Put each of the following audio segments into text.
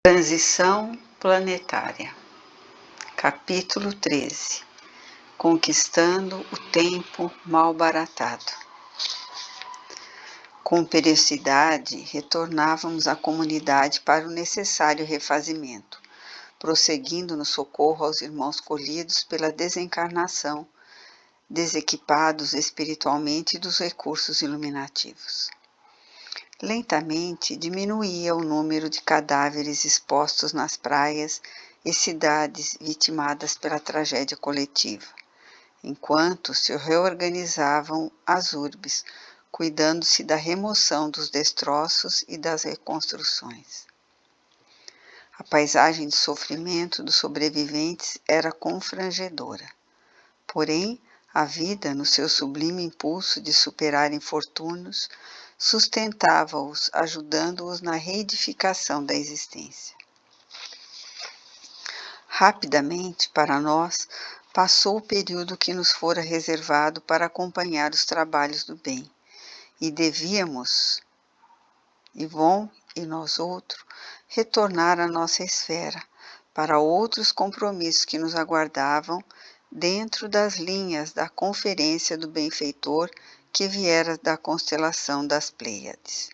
Transição planetária. Capítulo 13. Conquistando o tempo mal baratado. Com periodicidade, retornávamos à comunidade para o necessário refazimento, prosseguindo no socorro aos irmãos colhidos pela desencarnação, desequipados espiritualmente dos recursos iluminativos. Lentamente diminuía o número de cadáveres expostos nas praias e cidades vitimadas pela tragédia coletiva, enquanto se reorganizavam as urbes, cuidando-se da remoção dos destroços e das reconstruções. A paisagem de sofrimento dos sobreviventes era confrangedora. Porém, a vida, no seu sublime impulso de superar infortúnios, sustentava-os, ajudando-os na reedificação da existência. Rapidamente, para nós, passou o período que nos fora reservado para acompanhar os trabalhos do bem, e devíamos, Yvonne e nós outros, retornar à nossa esfera, para outros compromissos que nos aguardavam dentro das linhas da conferência do benfeitor que viera da constelação das Pleiades.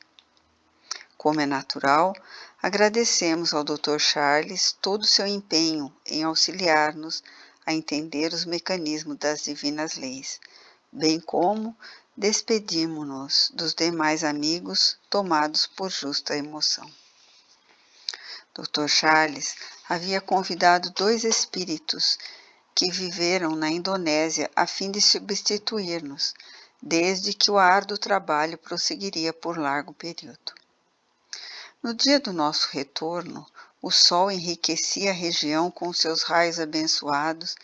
Como é natural, agradecemos ao Dr. Charles todo o seu empenho em auxiliar-nos a entender os mecanismos das divinas leis, bem como despedimos-nos dos demais amigos tomados por justa emoção. Dr. Charles havia convidado 2 espíritos que viveram na Indonésia a fim de substituir-nos, desde que o árduo trabalho prosseguiria por largo período. No dia do nosso retorno, o sol enriquecia a região com seus raios abençoados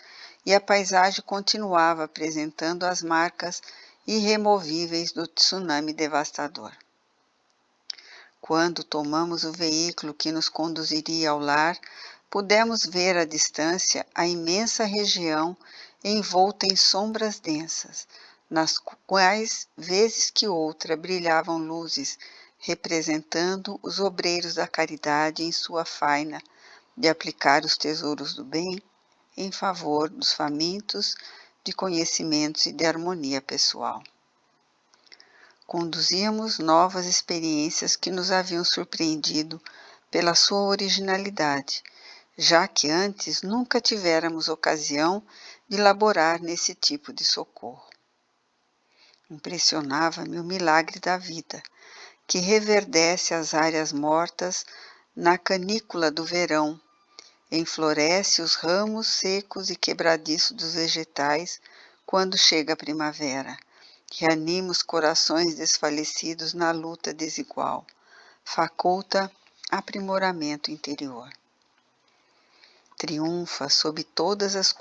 e a paisagem continuava apresentando as marcas irremovíveis do tsunami devastador. Quando tomamos o veículo que nos conduziria ao lar, pudemos ver à distância a imensa região envolta em sombras densas, nas quais, vezes que outra, brilhavam luzes, representando os obreiros da caridade em sua faina de aplicar os tesouros do bem em favor dos famintos de conhecimentos e de harmonia pessoal. Conduzíamos novas experiências que nos haviam surpreendido pela sua originalidade, já que antes nunca tivéramos ocasião de laborar nesse tipo de socorro. Impressionava-me o milagre da vida, que reverdece as áreas mortas na canícula do verão, enfloresce os ramos secos e quebradiços dos vegetais quando chega a primavera, reanima os corações desfalecidos na luta desigual, faculta aprimoramento interior. Triunfa sob todas as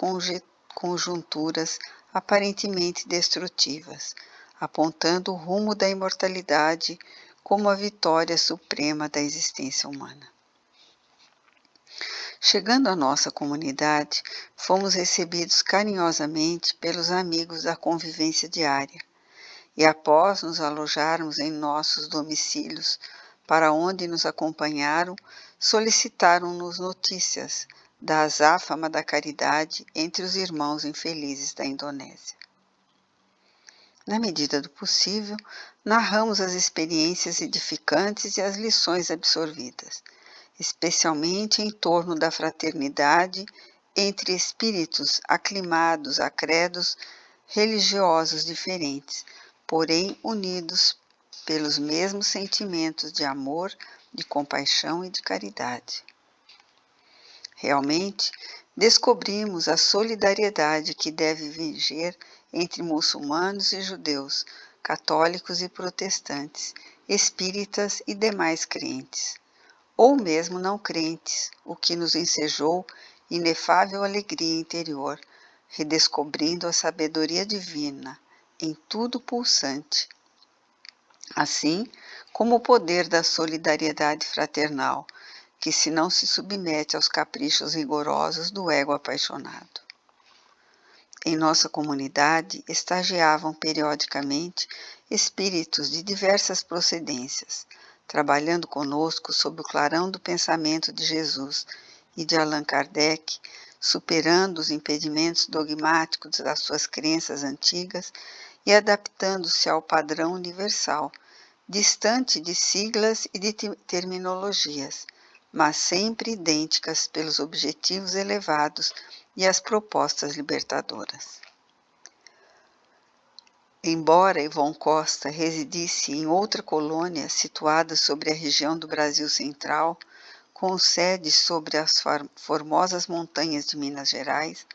conjunturas aparentemente destrutivas, apontando o rumo da imortalidade como a vitória suprema da existência humana. Chegando à nossa comunidade, fomos recebidos carinhosamente pelos amigos da convivência diária, e após nos alojarmos em nossos domicílios, para onde nos acompanharam, solicitaram-nos notícias da azáfama da caridade entre os irmãos infelizes da Indonésia. Na medida do possível, narramos as experiências edificantes e as lições absorvidas, especialmente em torno da fraternidade entre espíritos aclimados a credos religiosos diferentes, porém unidos pelos mesmos sentimentos de amor, de compaixão e de caridade. Realmente, descobrimos a solidariedade que deve viger entre muçulmanos e judeus, católicos e protestantes, espíritas e demais crentes, ou mesmo não crentes, o que nos ensejou inefável alegria interior, redescobrindo a sabedoria divina em tudo pulsante, assim como o poder da solidariedade fraternal, que se não se submete aos caprichos rigorosos do ego apaixonado. Em nossa comunidade estagiavam periodicamente espíritos de diversas procedências, trabalhando conosco sob o clarão do pensamento de Jesus e de Allan Kardec, superando os impedimentos dogmáticos das suas crenças antigas e adaptando-se ao padrão universal, distante de siglas e de terminologias, mas sempre idênticas pelos objetivos elevados e as propostas libertadoras. Embora Ivon Costa residisse em outra colônia situada sobre a região do Brasil Central, com sede sobre as formosas montanhas de Minas Gerais,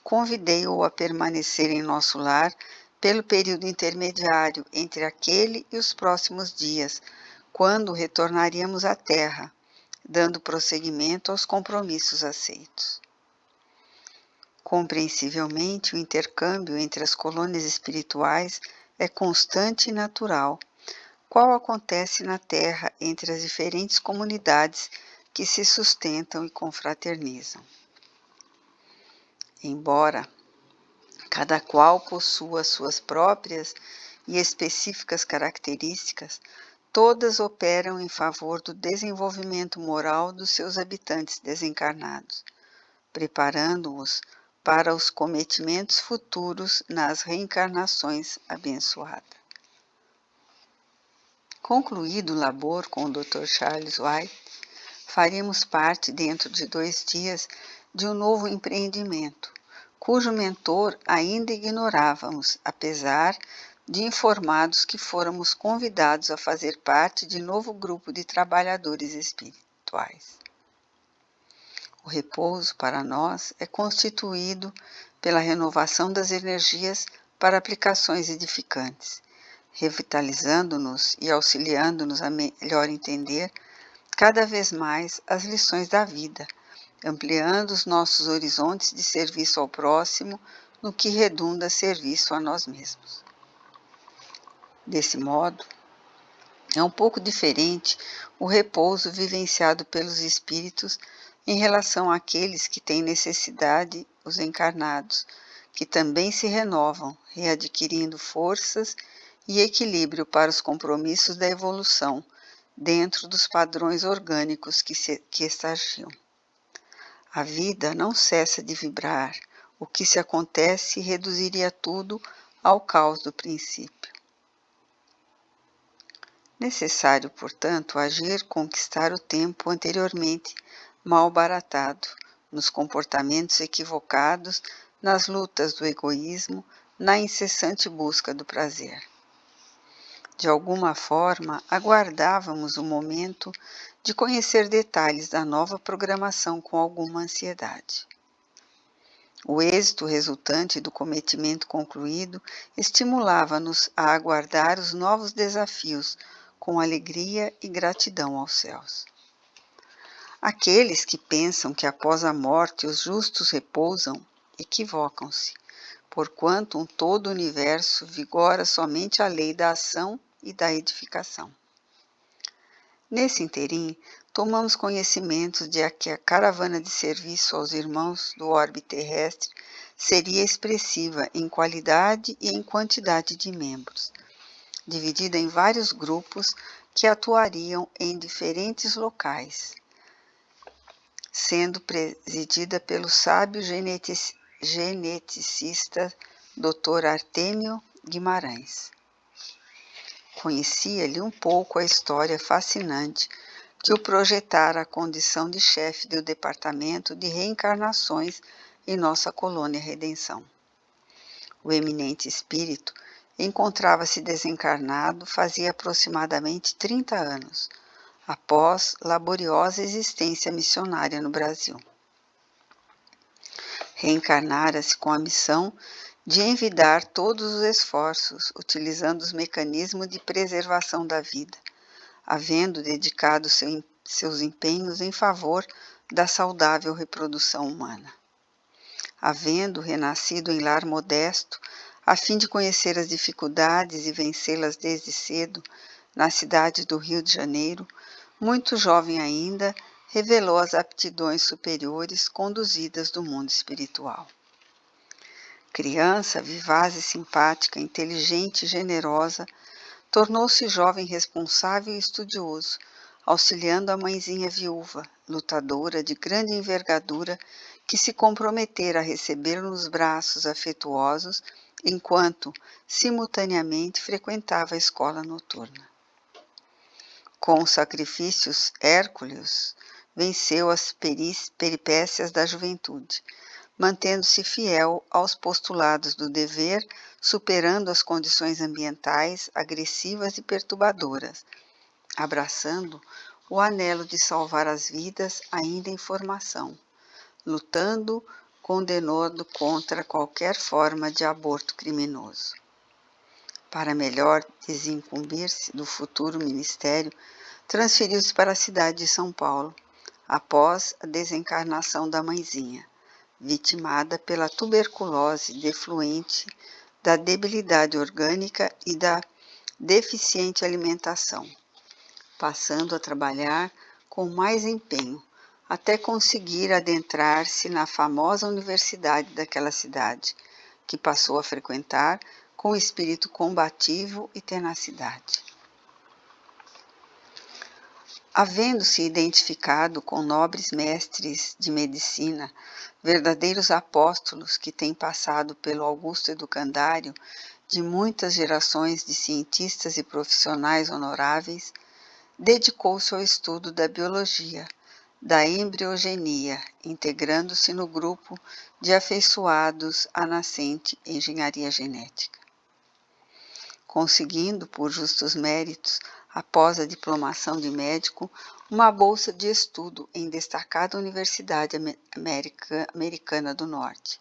convidei-o a permanecer em nosso lar pelo período intermediário entre aquele e os próximos dias, quando retornaríamos à Terra, dando prosseguimento aos compromissos aceitos. Compreensivelmente, o intercâmbio entre as colônias espirituais é constante e natural, qual acontece na Terra entre as diferentes comunidades que se sustentam e confraternizam. Embora cada qual possua suas próprias e específicas características, todas operam em favor do desenvolvimento moral dos seus habitantes desencarnados, preparando-os para os cometimentos futuros nas reencarnações abençoadas. Concluído o labor com o Dr. Charles White, faremos parte, dentro de 2 dias, de um novo empreendimento, cujo mentor ainda ignorávamos, apesar de informados que fôramos convidados a fazer parte de novo grupo de trabalhadores espirituais. O repouso, para nós, é constituído pela renovação das energias para aplicações edificantes, revitalizando-nos e auxiliando-nos a melhor entender cada vez mais as lições da vida, ampliando os nossos horizontes de serviço ao próximo, no que redunda serviço a nós mesmos. Desse modo, é um pouco diferente o repouso vivenciado pelos espíritos em relação àqueles que têm necessidade, os encarnados, que também se renovam, readquirindo forças e equilíbrio para os compromissos da evolução, dentro dos padrões orgânicos que estagiam. A vida não cessa de vibrar, o que se acontece reduziria tudo ao caos do princípio. Necessário, portanto, agir, conquistar o tempo anteriormente mal baratado, nos comportamentos equivocados, nas lutas do egoísmo, na incessante busca do prazer. De alguma forma, aguardávamos o momento de conhecer detalhes da nova programação com alguma ansiedade. O êxito resultante do cometimento concluído estimulava-nos a aguardar os novos desafios com alegria e gratidão aos céus. Aqueles que pensam que após a morte os justos repousam, equivocam-se, porquanto um todo universo vigora somente a lei da ação e da edificação. Nesse interim, tomamos conhecimento de que a caravana de serviço aos irmãos do orbe terrestre seria expressiva em qualidade e em quantidade de membros, dividida em vários grupos que atuariam em diferentes locais, sendo presidida pelo sábio geneticista Dr. Artêmio Guimarães. Conhecia-lhe um pouco a história fascinante que o projetara a condição de chefe do departamento de reencarnações em nossa colônia Redenção. O eminente espírito encontrava-se desencarnado fazia aproximadamente 30 anos, após laboriosa existência missionária no Brasil. Reencarnara-se com a missão de envidar todos os esforços, utilizando os mecanismos de preservação da vida, havendo dedicado seus empenhos em favor da saudável reprodução humana. Havendo renascido em lar modesto, a fim de conhecer as dificuldades e vencê-las desde cedo, na cidade do Rio de Janeiro, muito jovem ainda, revelou as aptidões superiores conduzidas do mundo espiritual. Criança, vivaz e simpática, inteligente e generosa, tornou-se jovem responsável e estudioso, auxiliando a mãezinha viúva, lutadora de grande envergadura, que se comprometera a recebê-lo nos braços afetuosos, enquanto, simultaneamente, frequentava a escola noturna. Com sacrifícios hérculeos, venceu as peripécias da juventude, mantendo-se fiel aos postulados do dever, superando as condições ambientais agressivas e perturbadoras, abraçando o anelo de salvar as vidas ainda em formação, lutando condenando contra qualquer forma de aborto criminoso. Para melhor desincumbir-se do futuro ministério, transferiu-se para a cidade de São Paulo, após a desencarnação da mãezinha, vitimada pela tuberculose defluente da debilidade orgânica e da deficiente alimentação, passando a trabalhar com mais empenho, até conseguir adentrar-se na famosa universidade daquela cidade, que passou a frequentar com espírito combativo e tenacidade. Havendo-se identificado com nobres mestres de medicina, verdadeiros apóstolos que têm passado pelo augusto educandário de muitas gerações de cientistas e profissionais honoráveis, dedicou-se ao estudo da biologia, da embriogenia, integrando-se no grupo de afeiçoados à nascente engenharia genética. Conseguindo, por justos méritos, após a diplomação de médico, uma bolsa de estudo em destacada Universidade Americana do Norte.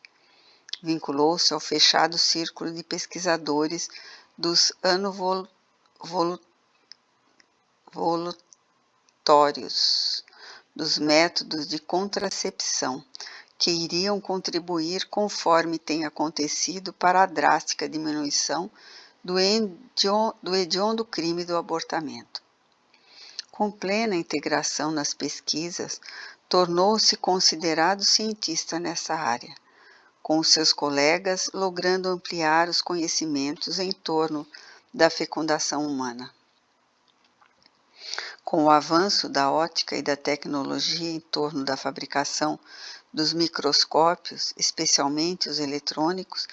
Vinculou-se ao fechado círculo de pesquisadores dos volutórios dos métodos de contracepção, que iriam contribuir conforme tem acontecido para a drástica diminuição do hediondo crime do abortamento. Com plena integração nas pesquisas, tornou-se considerado cientista nessa área, com os seus colegas logrando ampliar os conhecimentos em torno da fecundação humana. Com o avanço da ótica e da tecnologia em torno da fabricação dos microscópios, especialmente os eletrônicos,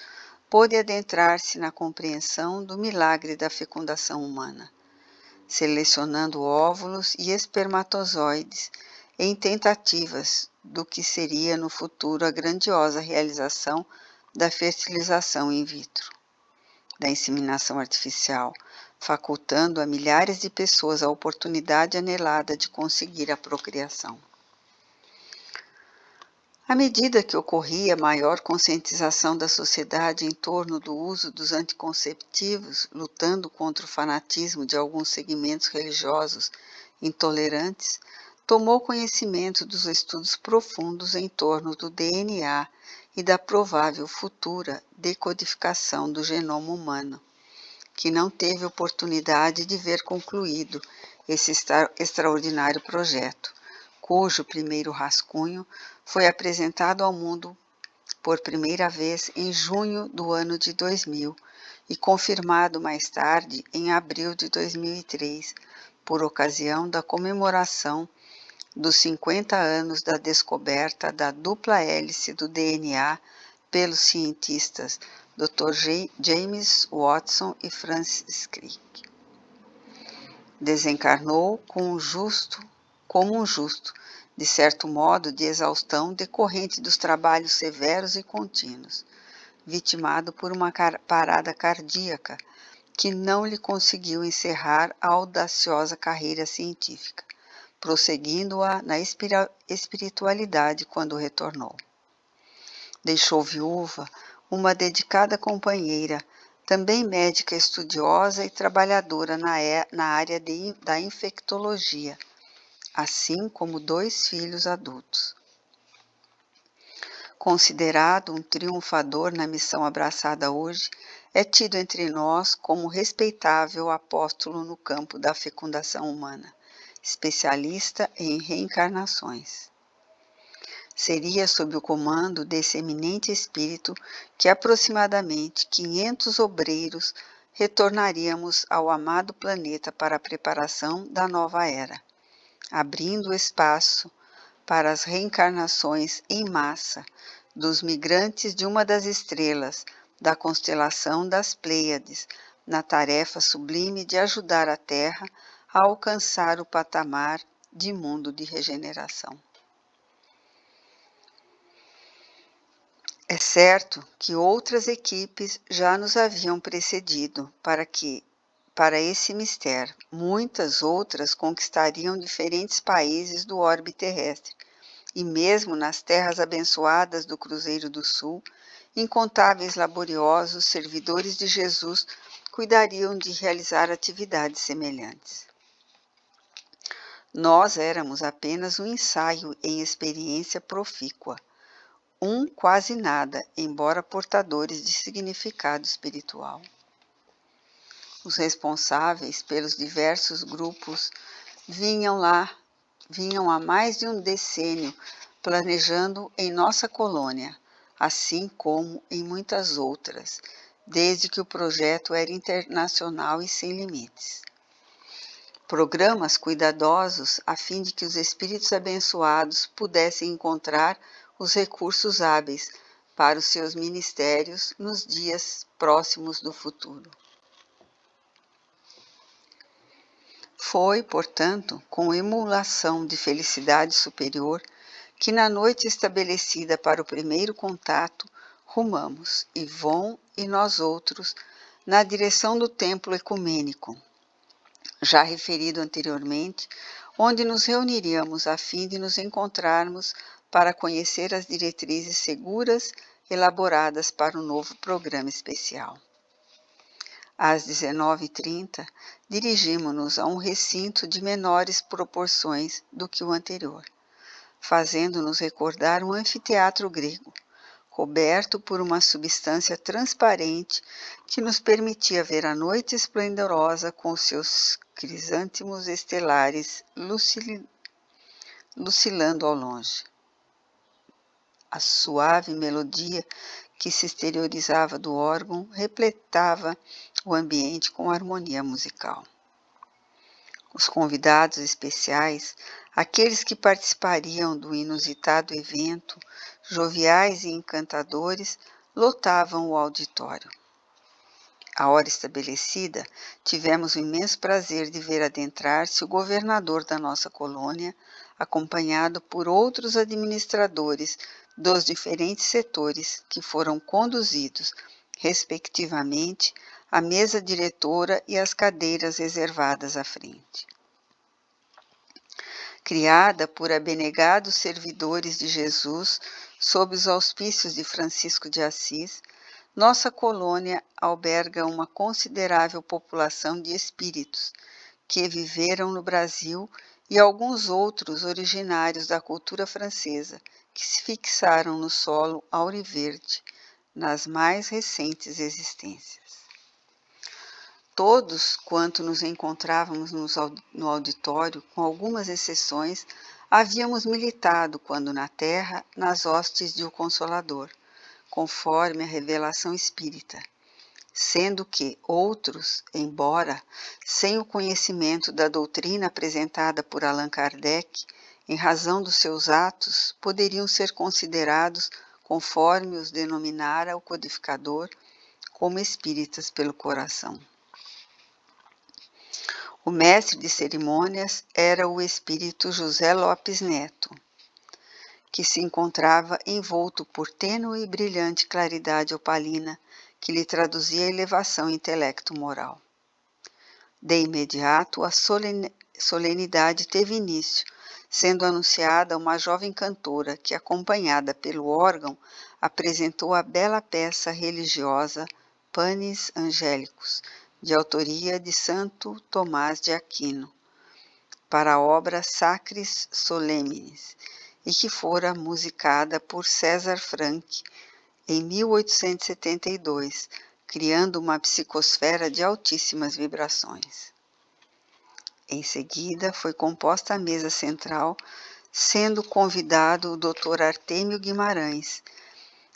pôde adentrar-se na compreensão do milagre da fecundação humana, selecionando óvulos e espermatozoides em tentativas do que seria no futuro a grandiosa realização da fertilização in vitro, da inseminação artificial, facultando a milhares de pessoas a oportunidade anelada de conseguir a procriação. À medida que ocorria maior conscientização da sociedade em torno do uso dos anticonceptivos, lutando contra o fanatismo de alguns segmentos religiosos intolerantes, tomou conhecimento dos estudos profundos em torno do DNA e da provável futura decodificação do genoma humano, que não teve oportunidade de ver concluído esse extraordinário projeto, cujo primeiro rascunho foi apresentado ao mundo por primeira vez em junho do ano de 2000 e confirmado mais tarde em abril de 2003, por ocasião da comemoração dos 50 anos da descoberta da dupla hélice do DNA pelos cientistas Dr. James Watson e Francis Crick. Desencarnou como um justo, de certo modo de exaustão decorrente dos trabalhos severos e contínuos, vitimado por uma parada cardíaca que não lhe conseguiu encerrar a audaciosa carreira científica, prosseguindo-a na espiritualidade quando retornou. Deixou viúva uma dedicada companheira, também médica estudiosa e trabalhadora na área da infectologia, assim como 2 filhos adultos. Considerado um triunfador na missão abraçada hoje, é tido entre nós como respeitável apóstolo no campo da fecundação humana, especialista em reencarnações. Seria sob o comando desse eminente espírito que aproximadamente 500 obreiros retornaríamos ao amado planeta para a preparação da nova era, abrindo espaço para as reencarnações em massa dos migrantes de uma das estrelas da constelação das Pleiades, na tarefa sublime de ajudar a Terra a alcançar o patamar de mundo de regeneração. É certo que outras equipes já nos haviam precedido para esse mistério, muitas outras conquistariam diferentes países do orbe terrestre, e mesmo nas terras abençoadas do Cruzeiro do Sul, incontáveis laboriosos servidores de Jesus cuidariam de realizar atividades semelhantes. Nós éramos apenas um ensaio em experiência profícua, quase nada, embora portadores de significado espiritual. Os responsáveis pelos diversos grupos vinham há mais de um decênio planejando em nossa colônia, assim como em muitas outras, desde que o projeto era internacional e sem limites. Programas cuidadosos a fim de que os espíritos abençoados pudessem encontrar os recursos hábeis para os seus ministérios nos dias próximos do futuro. Foi, portanto, com emulação de felicidade superior que na noite estabelecida para o primeiro contato, rumamos, Yvon e nós outros, na direção do templo ecumênico, já referido anteriormente, onde nos reuniríamos a fim de nos encontrarmos para conhecer as diretrizes seguras elaboradas para o novo programa especial. Às 19h30, dirigimos-nos a um recinto de menores proporções do que o anterior, fazendo-nos recordar um anfiteatro grego, coberto por uma substância transparente que nos permitia ver a noite esplendorosa com seus crisântemos estelares lucilando ao longe. A suave melodia que se exteriorizava do órgão repletava o ambiente com harmonia musical. Os convidados especiais, aqueles que participariam do inusitado evento, joviais e encantadores, lotavam o auditório. À hora estabelecida, tivemos o imenso prazer de ver adentrar-se o governador da nossa colônia, acompanhado por outros administradores dos diferentes setores que foram conduzidos, respectivamente, à mesa diretora e às cadeiras reservadas à frente. Criada por abnegados servidores de Jesus, sob os auspícios de Francisco de Assis, nossa colônia alberga uma considerável população de espíritos que viveram no Brasil e alguns outros originários da cultura francesa que se fixaram no solo auriverde nas mais recentes existências. Todos quanto nos encontrávamos no auditório, com algumas exceções, havíamos militado, quando na terra, nas hostes de O Consolador, conforme a revelação espírita, sendo que outros, embora sem o conhecimento da doutrina apresentada por Allan Kardec, em razão dos seus atos, poderiam ser considerados, conforme os denominara o codificador, como espíritas pelo coração. O mestre de cerimônias era o espírito José Lopes Neto, que se encontrava envolto por tênue e brilhante claridade opalina, que lhe traduzia a elevação intelecto-moral. De imediato, a solenidade teve início, sendo anunciada uma jovem cantora que, acompanhada pelo órgão, apresentou a bela peça religiosa Panis Angélicos, de autoria de Santo Tomás de Aquino, para a obra Sacris Solemnis, e que fora musicada por César Franck em 1872, criando uma psicosfera de altíssimas vibrações. Em seguida, foi composta a mesa central, sendo convidado o Dr. Artêmio Guimarães,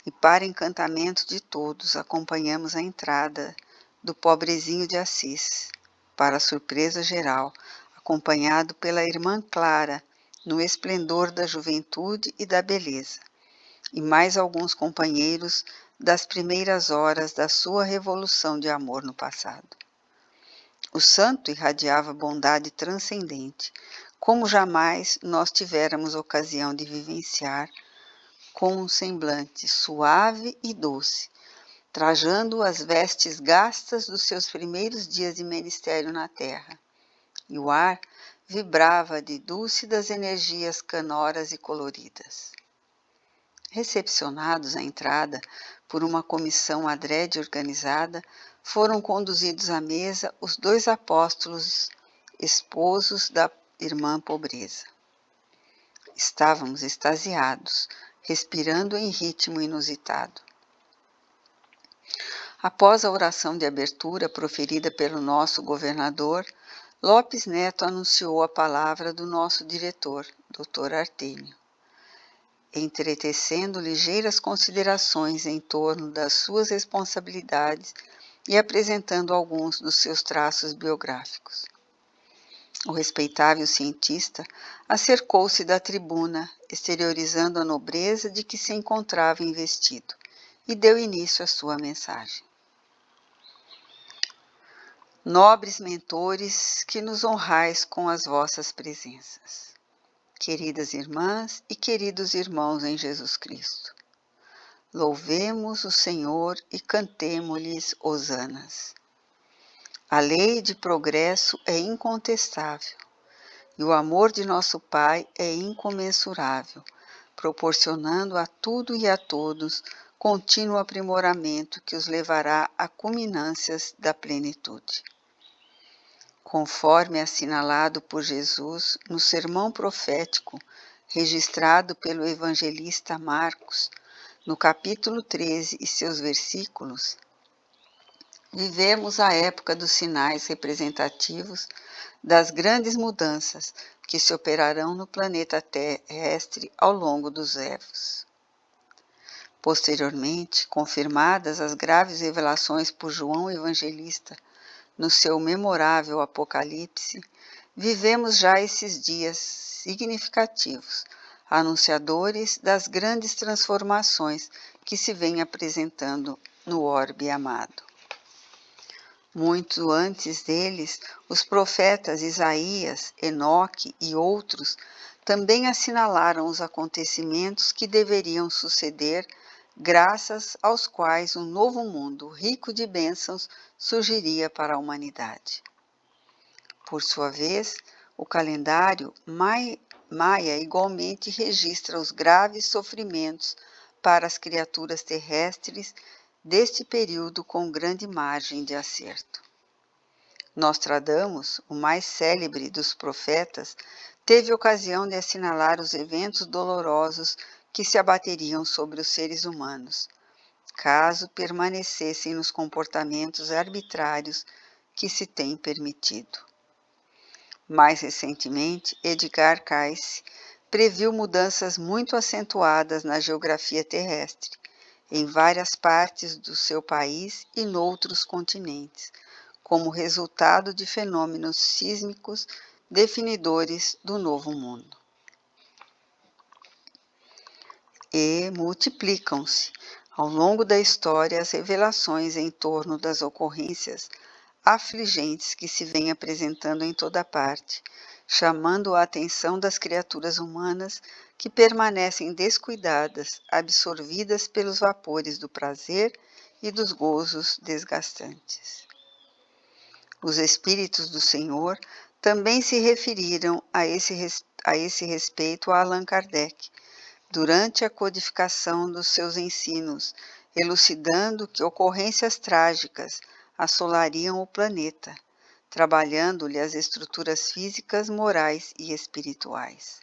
e para encantamento de todos, acompanhamos a entrada do pobrezinho de Assis, para surpresa geral, acompanhado pela irmã Clara, no esplendor da juventude e da beleza, e mais alguns companheiros das primeiras horas da sua revolução de amor no passado. O santo irradiava bondade transcendente, como jamais nós tivéramos ocasião de vivenciar, com um semblante suave e doce, trajando as vestes gastas dos seus primeiros dias de ministério na terra. E o ar vibrava de dúlcidas energias canoras e coloridas. Recepcionados à entrada por uma comissão adrede organizada, foram conduzidos à mesa os 2 apóstolos, esposos da irmã Pobreza. Estávamos extasiados, respirando em ritmo inusitado. Após a oração de abertura proferida pelo nosso governador, Lopes Neto anunciou a palavra do nosso diretor, Dr. Artêmio, entretecendo ligeiras considerações em torno das suas responsabilidades e apresentando alguns dos seus traços biográficos. O respeitável cientista acercou-se da tribuna, exteriorizando a nobreza de que se encontrava investido, e deu início à sua mensagem. Nobres mentores, que nos honrais com as vossas presenças. Queridas irmãs e queridos irmãos em Jesus Cristo, louvemos o Senhor e cantemo-lhes hosanas. A lei de progresso é incontestável e o amor de nosso Pai é incomensurável, proporcionando a tudo e a todos contínuo aprimoramento que os levará a culminâncias da plenitude. Conforme assinalado por Jesus no sermão profético registrado pelo evangelista Marcos, no capítulo 13 e seus versículos, vivemos a época dos sinais representativos das grandes mudanças que se operarão no planeta terrestre ao longo dos séculos. Posteriormente, confirmadas as graves revelações por João Evangelista no seu memorável Apocalipse, vivemos já esses dias significativos, anunciadores das grandes transformações que se vêm apresentando no orbe amado. Muito antes deles, os profetas Isaías, Enoque e outros também assinalaram os acontecimentos que deveriam suceder, graças aos quais um novo mundo rico de bênçãos surgiria para a humanidade. Por sua vez, o calendário maia igualmente registra os graves sofrimentos para as criaturas terrestres deste período com grande margem de acerto. Nostradamus, o mais célebre dos profetas, teve ocasião de assinalar os eventos dolorosos que se abateriam sobre os seres humanos, caso permanecessem nos comportamentos arbitrários que se têm permitido. Mais recentemente, Edgar Cayce previu mudanças muito acentuadas na geografia terrestre, em várias partes do seu país e noutros continentes, como resultado de fenômenos sísmicos definidores do Novo Mundo. E multiplicam-se, ao longo da história, as revelações em torno das ocorrências afligentes que se vêm apresentando em toda parte, chamando a atenção das criaturas humanas que permanecem descuidadas, absorvidas pelos vapores do prazer e dos gozos desgastantes. Os Espíritos do Senhor também se referiram a esse respeito a Allan Kardec, durante a codificação dos seus ensinos, elucidando que ocorrências trágicas assolariam o planeta, trabalhando-lhe as estruturas físicas, morais e espirituais.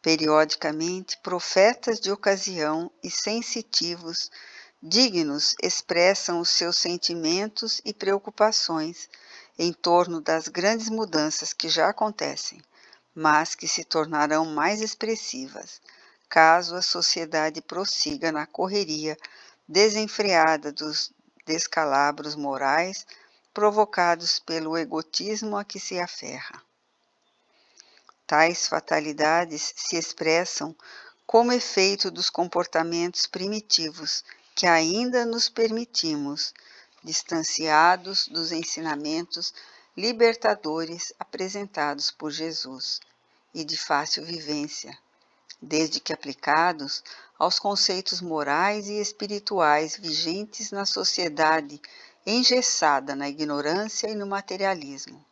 Periodicamente, profetas de ocasião e sensitivos dignos expressam os seus sentimentos e preocupações em torno das grandes mudanças que já acontecem, mas que se tornarão mais expressivas, caso a sociedade prossiga na correria desenfreada descalabros morais provocados pelo egotismo a que se aferra. Tais fatalidades se expressam como efeito dos comportamentos primitivos que ainda nos permitimos, distanciados dos ensinamentos libertadores apresentados por Jesus e de fácil vivência, desde que aplicados aos conceitos morais e espirituais vigentes na sociedade engessada na ignorância e no materialismo,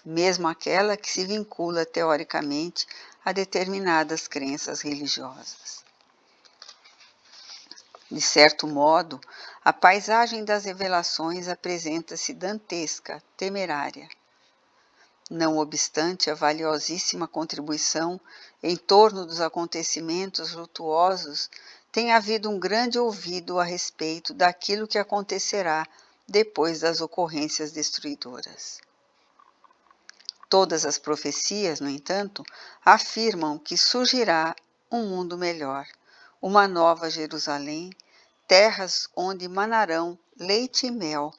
mesmo aquela que se vincula teoricamente a determinadas crenças religiosas. De certo modo, a paisagem das revelações apresenta-se dantesca, temerária. Não obstante a valiosíssima contribuição em torno dos acontecimentos lutuosos, tem havido um grande ouvido a respeito daquilo que acontecerá depois das ocorrências destruidoras. Todas as profecias, no entanto, afirmam que surgirá um mundo melhor, uma nova Jerusalém, terras onde manarão leite e mel,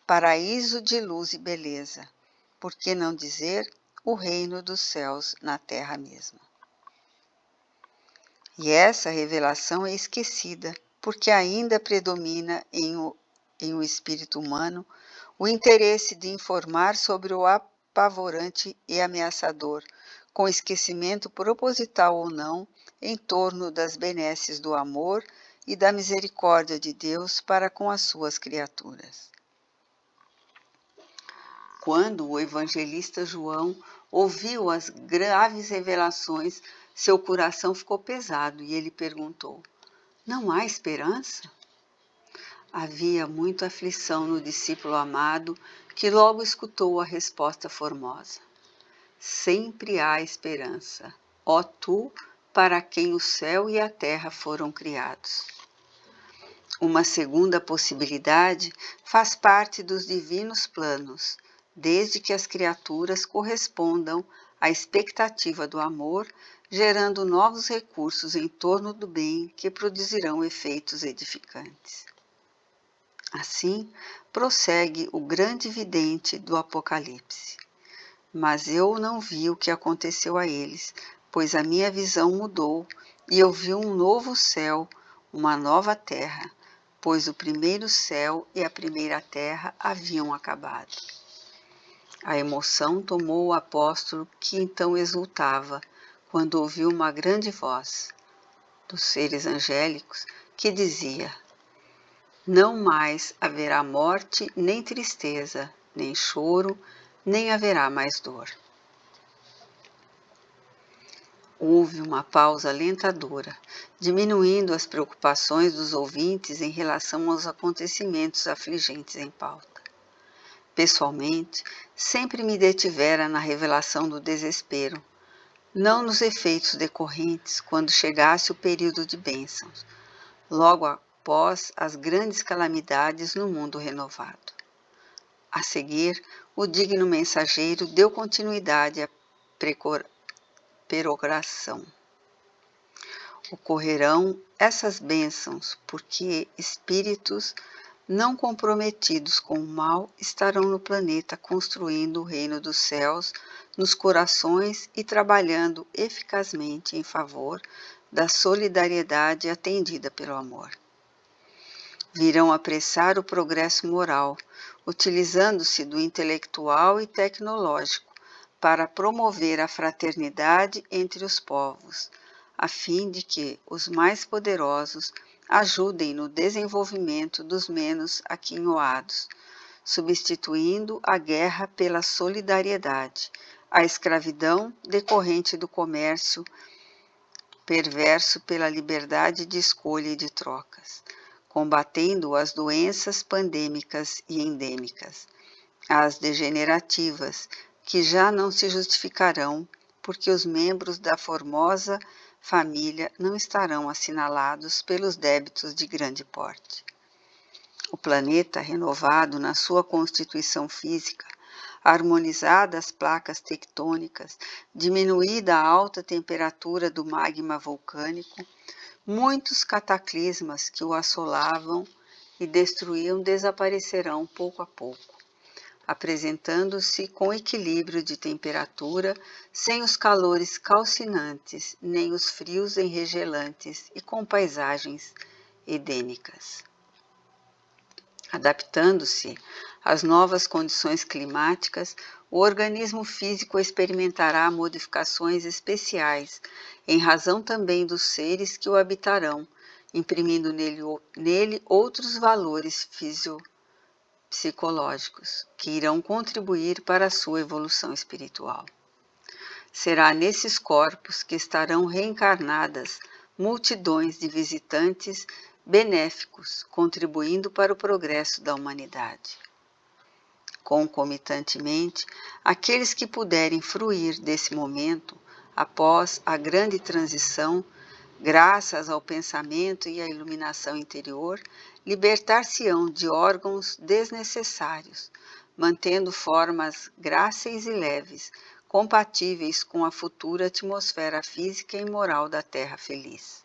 paraíso de luz e beleza, por que não dizer o reino dos céus na terra mesma. E essa revelação é esquecida, porque ainda predomina em o espírito humano o interesse de informar sobre o apavorante e ameaçador, com esquecimento proposital ou não, em torno das benesses do amor e da misericórdia de Deus para com as suas criaturas. Quando o evangelista João ouviu as graves revelações, seu coração ficou pesado e ele perguntou: não há esperança? Havia muita aflição no discípulo amado, que logo escutou a resposta formosa: sempre há esperança, ó tu, para quem o céu e a terra foram criados. Uma segunda possibilidade faz parte dos divinos planos, desde que as criaturas correspondam à expectativa do amor, gerando novos recursos em torno do bem que produzirão efeitos edificantes. Assim, prossegue o grande vidente do Apocalipse. Mas eu não vi o que aconteceu a eles, pois a minha visão mudou e eu vi um novo céu, uma nova terra, pois o primeiro céu e a primeira terra haviam acabado. A emoção tomou o apóstolo, que então exultava, quando ouviu uma grande voz dos seres angélicos que dizia: não mais haverá morte, nem tristeza, nem choro, nem haverá mais dor. Houve uma pausa alentadora, diminuindo as preocupações dos ouvintes em relação aos acontecimentos afligentes em pauta. Pessoalmente, sempre me detivera na revelação do desespero, não nos efeitos decorrentes quando chegasse o período de bênçãos, logo após as grandes calamidades no mundo renovado. A seguir, o digno mensageiro deu continuidade à peroração. Ocorrerão essas bênçãos, porque espíritos não comprometidos com o mal estarão no planeta construindo o reino dos céus nos corações e trabalhando eficazmente em favor da solidariedade atendida pelo amor. Virão apressar o progresso moral, utilizando-se do intelectual e tecnológico para promover a fraternidade entre os povos, a fim de que os mais poderosos ajudem no desenvolvimento dos menos aquinhoados, substituindo a guerra pela solidariedade, a escravidão decorrente do comércio perverso pela liberdade de escolha e de trocas, combatendo as doenças pandêmicas e endêmicas, as degenerativas, que já não se justificarão, porque os membros da formosa família não estarão assinalados pelos débitos de grande porte. O planeta, renovado na sua constituição física, harmonizada as placas tectônicas, diminuída a alta temperatura do magma vulcânico, muitos cataclismas que o assolavam e destruíam desaparecerão pouco a pouco, apresentando-se com equilíbrio de temperatura, sem os calores calcinantes, nem os frios enregelantes e com paisagens edênicas. Adaptando-se às novas condições climáticas, o organismo físico experimentará modificações especiais, em razão também dos seres que o habitarão, imprimindo nele outros valores psicológicos, que irão contribuir para a sua evolução espiritual. Será nesses corpos que estarão reencarnadas multidões de visitantes benéficos, contribuindo para o progresso da humanidade. Concomitantemente, aqueles que puderem fruir desse momento, após a grande transição, graças ao pensamento e à iluminação interior, libertar-se-ão de órgãos desnecessários, mantendo formas gráceis e leves, compatíveis com a futura atmosfera física e moral da Terra feliz.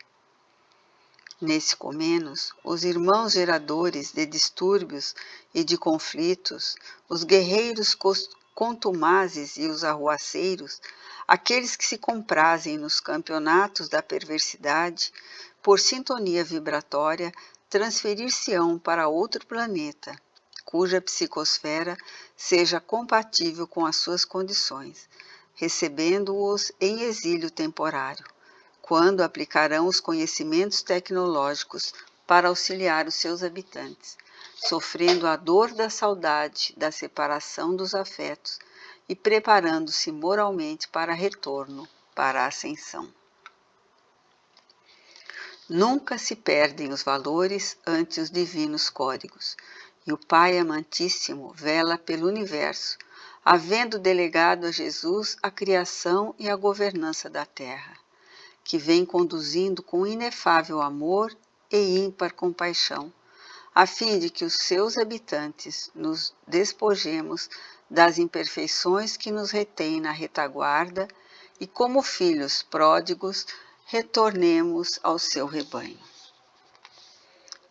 Nesse comenos, os irmãos geradores de distúrbios e de conflitos, os guerreiros contumazes e os arruaceiros, aqueles que se comprazem nos campeonatos da perversidade, por sintonia vibratória, transferir-se-ão para outro planeta, cuja psicosfera seja compatível com as suas condições, recebendo-os em exílio temporário, quando aplicarão os conhecimentos tecnológicos para auxiliar os seus habitantes, sofrendo a dor da saudade, da separação dos afetos e preparando-se moralmente para retorno, para a ascensão. Nunca se perdem os valores ante os divinos códigos, e o Pai amantíssimo vela pelo universo, havendo delegado a Jesus a criação e a governança da terra, que vem conduzindo com inefável amor e ímpar compaixão, a fim de que os seus habitantes nos despojemos das imperfeições que nos retêm na retaguarda e, como filhos pródigos, retornemos ao seu rebanho.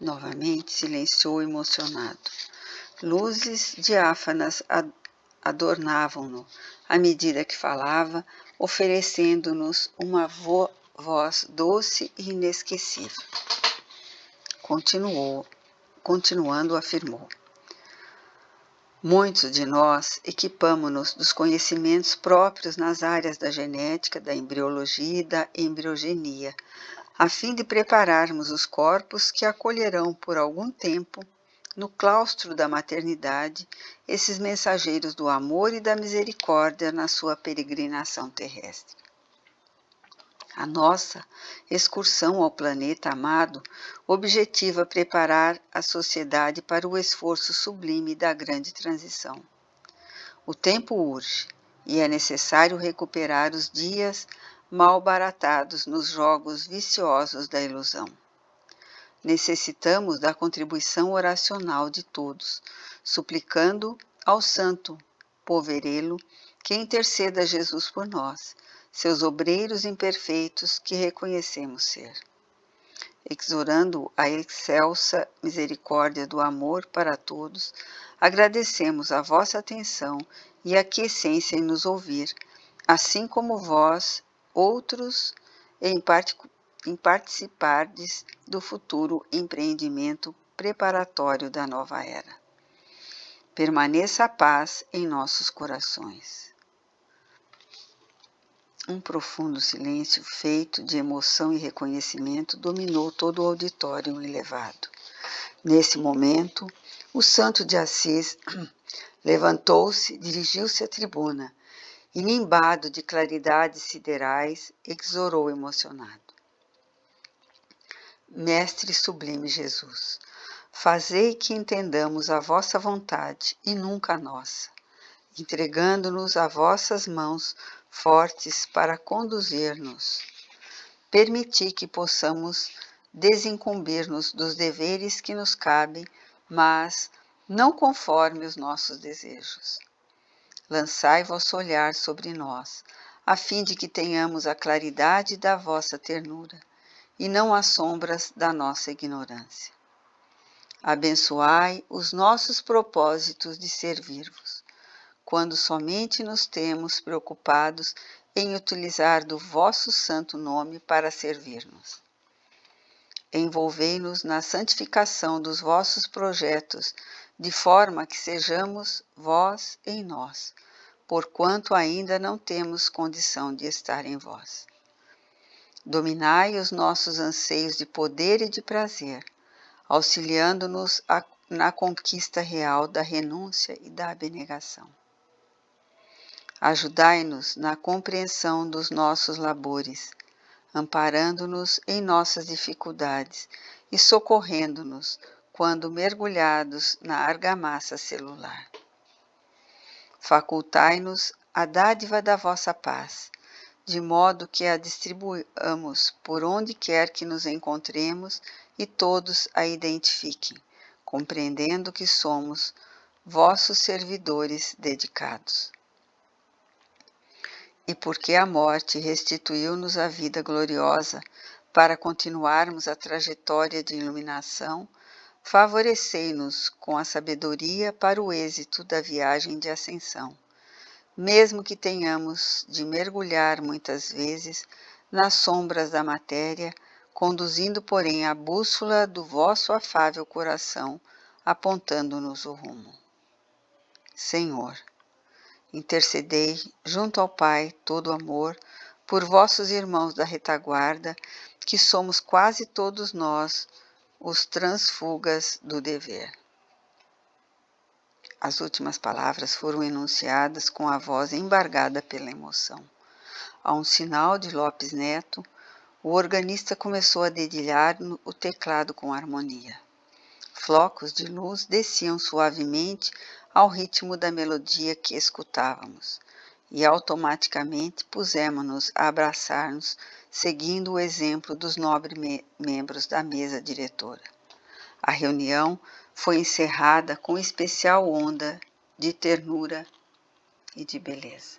Novamente silenciou emocionado. Luzes diáfanas adornavam-no à medida que falava, oferecendo-nos uma voz doce e inesquecível. Continuando, afirmou: muitos de nós equipamo-nos dos conhecimentos próprios nas áreas da genética, da embriologia e da embriogenia, a fim de prepararmos os corpos que acolherão por algum tempo, no claustro da maternidade, esses mensageiros do amor e da misericórdia na sua peregrinação terrestre. A nossa excursão ao planeta amado objetiva preparar a sociedade para o esforço sublime da grande transição. O tempo urge e é necessário recuperar os dias mal baratados nos jogos viciosos da ilusão. Necessitamos da contribuição oracional de todos, suplicando ao Santo Poverelo que interceda a Jesus por nós, seus obreiros imperfeitos que reconhecemos ser. Exorando a excelsa misericórdia do amor para todos, agradecemos a vossa atenção e aquiescência em nos ouvir, assim como vós, outros, em participardes do futuro empreendimento preparatório da nova era. Permaneça a paz em nossos corações. Um profundo silêncio feito de emoção e reconhecimento dominou todo o auditório elevado. Nesse momento, o santo de Assis levantou-se, dirigiu-se à tribuna e, nimbado de claridades siderais, exorou emocionado: Mestre sublime Jesus, fazei que entendamos a vossa vontade e nunca a nossa, entregando-nos a vossas mãos fortes para conduzir-nos. Permiti que possamos desincumbir-nos dos deveres que nos cabem, mas não conforme os nossos desejos. Lançai vosso olhar sobre nós, a fim de que tenhamos a claridade da vossa ternura, e não as sombras da nossa ignorância. Abençoai os nossos propósitos de servir-vos, quando somente nos temos preocupados em utilizar do vosso santo nome para servir-nos. Envolvei-nos na santificação dos vossos projetos, de forma que sejamos vós em nós, porquanto ainda não temos condição de estar em vós. Dominai os nossos anseios de poder e de prazer, auxiliando-nos na conquista real da renúncia e da abnegação. Ajudai-nos na compreensão dos nossos labores, amparando-nos em nossas dificuldades e socorrendo-nos quando mergulhados na argamassa celular. Facultai-nos a dádiva da vossa paz, de modo que a distribuamos por onde quer que nos encontremos e todos a identifiquem, compreendendo que somos vossos servidores dedicados. E porque a morte restituiu-nos a vida gloriosa para continuarmos a trajetória de iluminação, favorecei-nos com a sabedoria para o êxito da viagem de ascensão, mesmo que tenhamos de mergulhar muitas vezes nas sombras da matéria, conduzindo, porém, a bússola do vosso afável coração, apontando-nos o rumo. Senhor, intercedei junto ao Pai todo amor por vossos irmãos da retaguarda, que somos quase todos nós os transfugas do dever. As últimas palavras foram enunciadas com a voz embargada pela emoção. A um sinal de Lopes Neto, o organista começou a dedilhar o teclado com harmonia. Flocos de luz desciam suavemente ao ritmo da melodia que escutávamos, e automaticamente pusemos-nos a abraçar-nos, seguindo o exemplo dos nobres membros da mesa diretora. A reunião foi encerrada com especial onda de ternura e de beleza.